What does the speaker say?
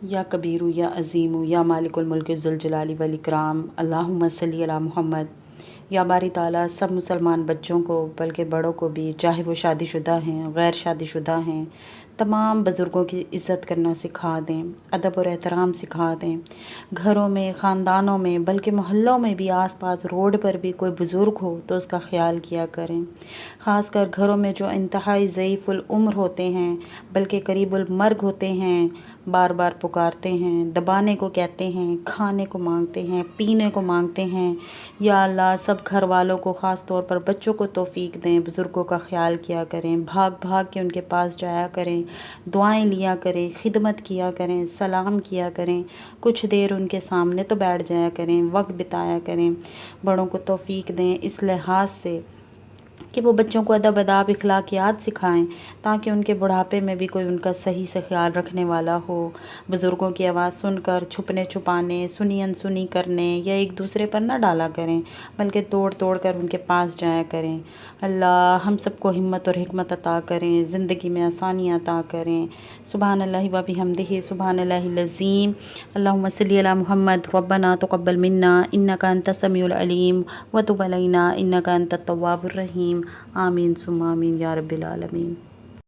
या कबीरू या अज़ीमु या मालिकुल मुल्क ज़ुल जलाली वल इकराम अल्लाहुम्मा सल्ली अला मुहम्मद। या बारी ताला सब मुसलमान बच्चों को बल्कि बड़ों को भी, चाहे वो शादीशुदा हैं गैर शादीशुदा हैं, तमाम बुज़ुर्गों की इज़्ज़त करना सिखा दें, अदब और एहतराम सिखा दें। घरों में, ख़ानदानों में, बल्कि मोहल्लों में भी, आस-पास रोड पर भी कोई बुज़ुर्ग हो तो उसका ख़्याल किया करें। ख़ासकर घरों में जो इंतहाई ज़ईफ़ुल उम्र होते हैं, बल्कि करीबुल मर्ग होते हैं, बार बार पुकारते हैं, दबाने को कहते हैं, खाने को मांगते हैं, पीने को मांगते हैं। या अल्लाह सब घर वालों को, ख़ास तौर पर बच्चों को तौफ़ीक दें, बुज़ुर्गों का ख़्याल किया करें, भाग भाग के उनके पास जाया करें, दुआएं लिया करें, खिदमत किया करें, सलाम किया करें, कुछ देर उनके सामने तो बैठ जाया करें, वक्त बिताया करें। बड़ों को तौफ़ीक दें इस लिहाज से कि वो बच्चों को अदब अदाब इखलाकियात सिखाएं, ताकि उनके बुढ़ापे में भी कोई उनका सही से ख्याल रखने वाला हो। बुज़ुर्गों की आवाज़ सुनकर छुपने छुपाने, सुनी अनसुनी करने या एक दूसरे पर न डाला करें, बल्कि तोड़ तोड़ कर उनके पास जाया करें। अल्लाह हम सबको हिम्मत और हिकमत अता करें, ज़िंदगी में आसानियाँ अता करें। सुबहानल्लाहि व बिहम्दिही सुबहानल्लाहिल अज़ीम। अल्लाहुम्मा सल्ली अला मुहम्मद। रब्बना तक़ब्बल मिन्ना इन्नका अंतस समीउल अलीम व तुब अलैना इन्नका अंतत तव्वाबुर रहीम। आमीन सुम्मा आमीन या रब्बिल आलमीन।